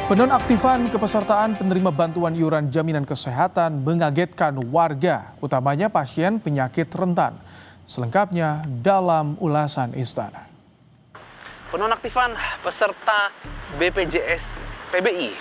Penonaktifan kepesertaan penerima bantuan iuran jaminan kesehatan mengagetkan warga, utamanya pasien penyakit rentan. Selengkapnya dalam ulasan Istana. Penonaktifan peserta BPJS PBI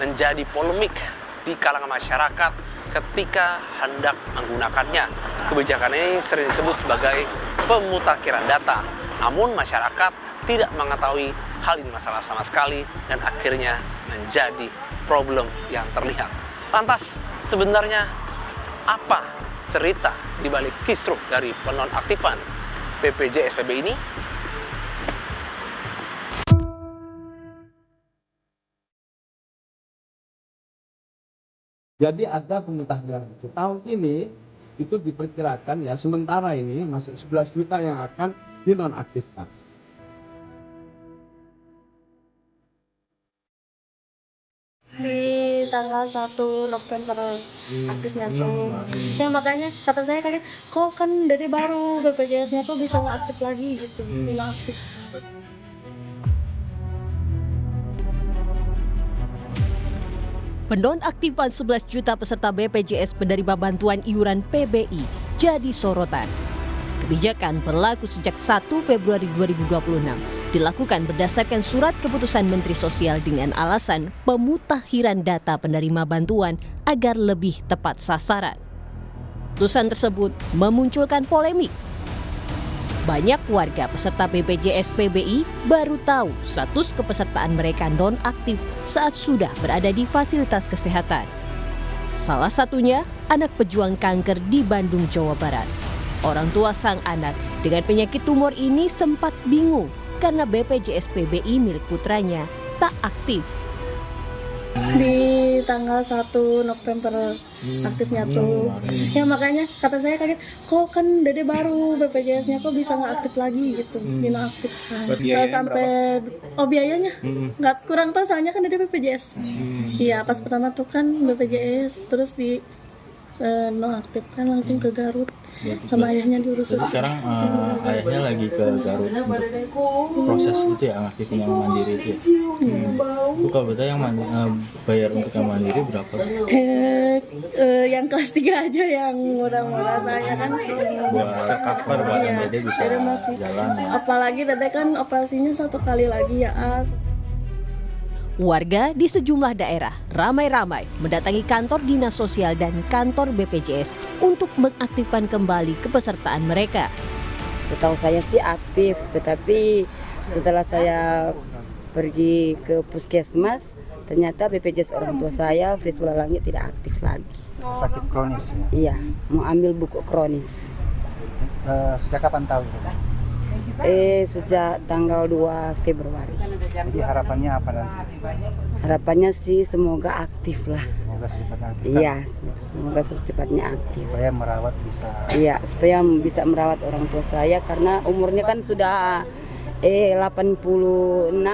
menjadi polemik di kalangan masyarakat ketika hendak menggunakannya. Kebijakan ini sering disebut sebagai pemutakhiran data, namun masyarakat tidak mengetahui hal ini masalah sama sekali dan akhirnya menjadi problem yang terlihat. Lantas sebenarnya apa cerita di balik kisruh dari penonaktifan BPJS PBI ini? Jadi ada pemutahiran. Tahun ini itu diperkirakan ya sementara ini masih 11 juta yang akan dinonaktifkan. Di tanggal 1 November aktifnya tuh. Ya makanya kata saya kaget, kok kan dari baru BPJS-nya tuh bisa nggak aktif lagi gitu, nggak aktif. Penonaktifan 11 juta peserta BPJS penerima bantuan iuran PBI jadi sorotan. Kebijakan berlaku sejak 1 Februari 2026. Dilakukan berdasarkan surat keputusan Menteri Sosial dengan alasan pemutakhiran data penerima bantuan agar lebih tepat sasaran. Keputusan tersebut memunculkan polemik. Banyak warga peserta BPJS PBI baru tahu status kepesertaan mereka nonaktif saat sudah berada di fasilitas kesehatan. Salah satunya anak pejuang kanker di Bandung, Jawa Barat. Orang tua sang anak dengan penyakit tumor ini sempat bingung karena BPJS PBI milik putranya tak aktif. Di tanggal 1 November aktifnya tuh. Ya makanya kata saya kaget, kok kan dari baru BPJS-nya kok bisa nggak aktif lagi gitu, dinonaktifkan. Sampai biayanya nggak kurang tahu soalnya kan dari BPJS. Iya pas pertama tuh kan BPJS terus di nonaktifkan langsung ke Garut. Sama ayahnya diurus. Jadi sekarang ayahnya lagi ke Garut untuk proses itu ya, ngaktifin yang mandiri itu ya. Itu kalau betul yang bayar untuk yang mandiri berapa? Yang kelas 3 aja yang murah-murah saya kan. Buat cover buat yang Dede bisa jalan ya. Apalagi Dede kan operasinya 1 kali lagi ya As. Warga di sejumlah daerah ramai-ramai mendatangi kantor dinas sosial dan kantor BPJS untuk mengaktifkan kembali kepesertaan mereka. Setahu saya sih aktif, tetapi setelah saya pergi ke puskesmas, ternyata BPJS orang tua saya, Frisula Langit, tidak aktif lagi. Sakit kronis ya? Iya, mau ambil buku kronis. Sejak kapan tahu? Sejak tanggal 2 Februari. Jadi harapannya apa nanti? Harapannya sih semoga aktif lah. Semoga secepatnya aktif. Iya, semoga secepatnya aktif. Supaya merawat bisa. Iya, supaya bisa merawat orang tua saya karena umurnya kan sudah 86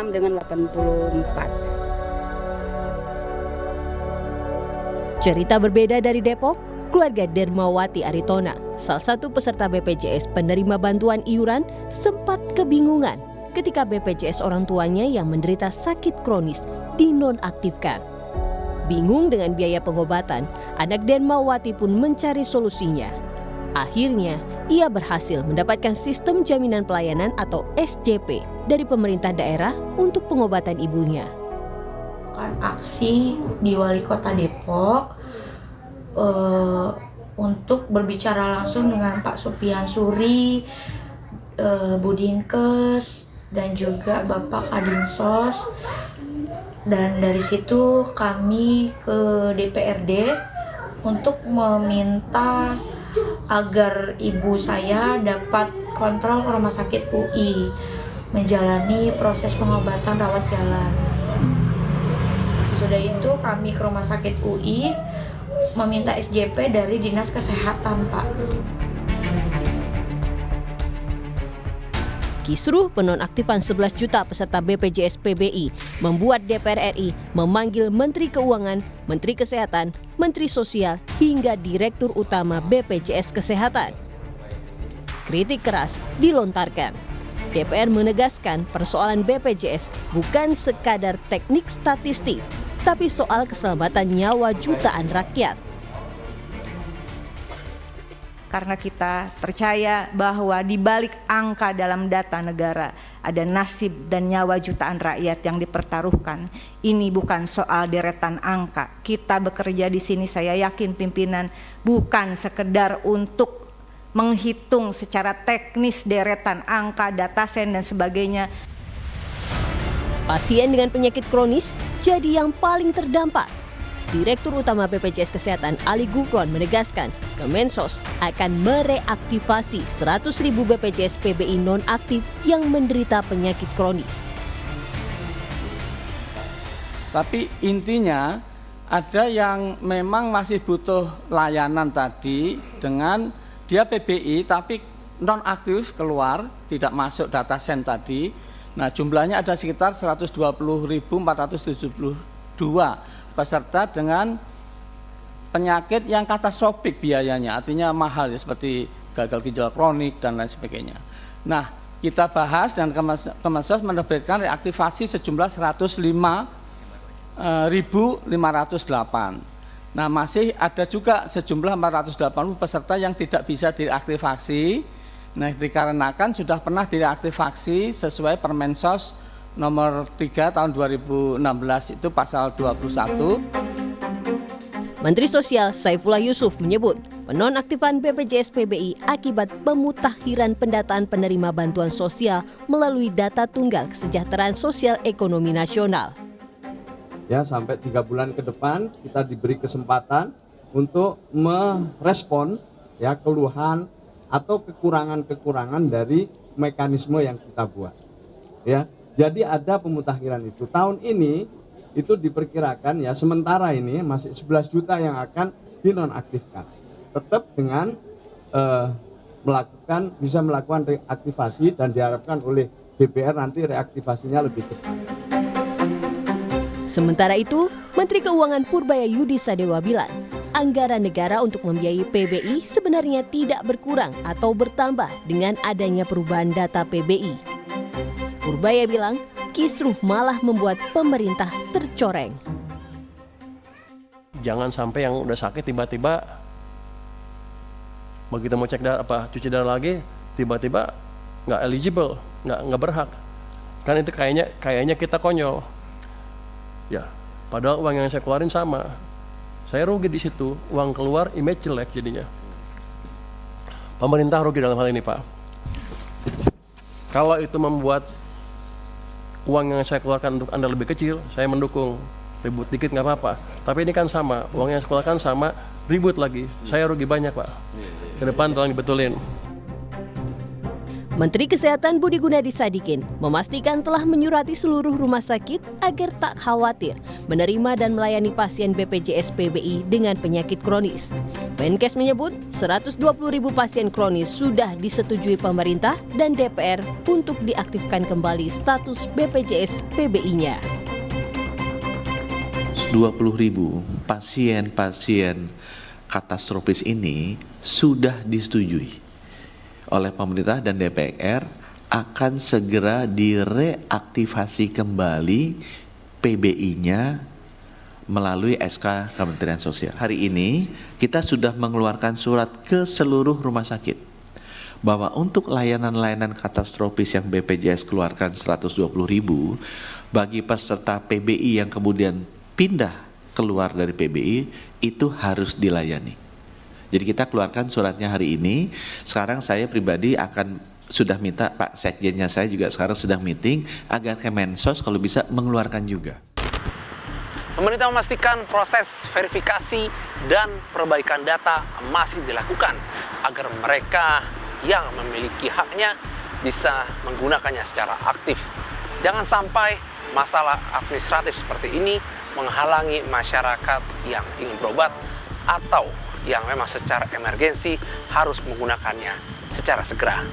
dengan 84. Cerita berbeda dari Depok, keluarga Dermawati Aritona, salah satu peserta BPJS penerima bantuan iuran, sempat kebingungan ketika BPJS orang tuanya yang menderita sakit kronis dinonaktifkan. Bingung dengan biaya pengobatan, anak Dermawati pun mencari solusinya. Akhirnya, ia berhasil mendapatkan sistem jaminan pelayanan atau SJP dari pemerintah daerah untuk pengobatan ibunya. Aksi di Wali Kota Depok untuk berbicara langsung dengan Pak Supian Suri, Budinkes, dan juga Bapak Kadinsos. Dan dari situ kami ke DPRD untuk meminta agar ibu saya dapat kontrol ke rumah sakit UI, menjalani proses pengobatan rawat jalan. Sudah itu kami ke rumah sakit UI meminta SJP dari Dinas Kesehatan, Pak. Kisruh penonaktifan 11 juta peserta BPJS PBI membuat DPR RI memanggil Menteri Keuangan, Menteri Kesehatan, Menteri Sosial, hingga Direktur Utama BPJS Kesehatan. Kritik keras dilontarkan. DPR menegaskan persoalan BPJS bukan sekadar teknik statistik, tapi soal keselamatan nyawa jutaan rakyat. Karena kita percaya bahwa di balik angka dalam data negara ada nasib dan nyawa jutaan rakyat yang dipertaruhkan. Ini bukan soal deretan angka. Kita bekerja di sini, saya yakin pimpinan, bukan sekedar untuk menghitung secara teknis deretan angka, datasen dan sebagainya. Pasien dengan penyakit kronis jadi yang paling terdampak. Direktur Utama BPJS Kesehatan Ali Gufron menegaskan, Kemensos akan mereaktivasi 100.000 BPJS PBI non-aktif yang menderita penyakit kronis. Tapi intinya ada yang memang masih butuh layanan tadi dengan dia PBI tapi non-aktif keluar, tidak masuk data sen tadi. Nah jumlahnya ada sekitar 120.472 peserta dengan penyakit yang katastrofik biayanya, artinya mahal ya, seperti gagal ginjal kronik dan lain sebagainya. Nah, kita bahas dan Kemensos menerbitkan reaktivasi sejumlah 105.508. Nah, masih ada juga sejumlah 480 peserta yang tidak bisa direaktivasi. Nah, dikarenakan sudah pernah direaktivasi sesuai Permensos nomor 3 tahun 2016 itu pasal 21. Menteri Sosial Saifullah Yusuf menyebut penonaktifan BPJS PBI akibat pemutakhiran pendataan penerima bantuan sosial melalui data tunggal kesejahteraan sosial ekonomi nasional. Ya, sampai 3 bulan ke depan kita diberi kesempatan untuk merespon ya keluhan atau kekurangan-kekurangan dari mekanisme yang kita buat. Ya. Jadi ada pemutakhiran itu. Tahun ini itu diperkirakan ya sementara ini masih 11 juta yang akan dinonaktifkan. Tetap dengan bisa melakukan reaktivasi dan diharapkan oleh DPR nanti reaktivasinya lebih cepat. Sementara itu, Menteri Keuangan Purbaya Yudi Sadewa bilang, anggaran negara untuk membiayai PBI sebenarnya tidak berkurang atau bertambah dengan adanya perubahan data PBI. Purbaya bilang, kisruh malah membuat pemerintah tercoreng. Jangan sampai yang udah sakit tiba-tiba begitu mau cek darah cuci darah lagi tiba-tiba nggak eligible, nggak berhak. Kan itu kayaknya kita konyol. Ya, padahal uang yang saya keluarin sama. Saya rugi di situ, uang keluar image jelek jadinya. Pemerintah rugi dalam hal ini, Pak. Kalau itu membuat uang yang saya keluarkan untuk Anda lebih kecil, saya mendukung. Ribut dikit nggak apa-apa. Tapi ini kan sama, uang yang saya keluarkan sama, ribut lagi. Saya rugi banyak, Pak. Ke depan tolong dibetulin. Menteri Kesehatan Budi Gunadi Sadikin memastikan telah menyurati seluruh rumah sakit agar tak khawatir menerima dan melayani pasien BPJS PBI dengan penyakit kronis. Menkes menyebut 120.000 pasien kronis sudah disetujui pemerintah dan DPR untuk diaktifkan kembali status BPJS PBI-nya. 20.000 pasien-pasien katastrofis ini sudah disetujui oleh pemerintah dan DPR akan segera direaktivasi kembali PBI-nya melalui SK Kementerian Sosial. Hari ini kita sudah mengeluarkan surat ke seluruh rumah sakit bahwa untuk layanan-layanan katastrofis yang BPJS keluarkan 120.000 bagi peserta PBI yang kemudian pindah keluar dari PBI itu harus dilayani. Jadi kita keluarkan suratnya hari ini. Sekarang saya pribadi sudah minta Pak Sekjennya saya juga sekarang sedang meeting agar Kemensos kalau bisa mengeluarkan juga. Pemerintah memastikan proses verifikasi dan perbaikan data masih dilakukan agar mereka yang memiliki haknya bisa menggunakannya secara aktif. Jangan sampai masalah administratif seperti ini menghalangi masyarakat yang ingin berobat atau yang memang secara emergensi harus menggunakannya secara segera.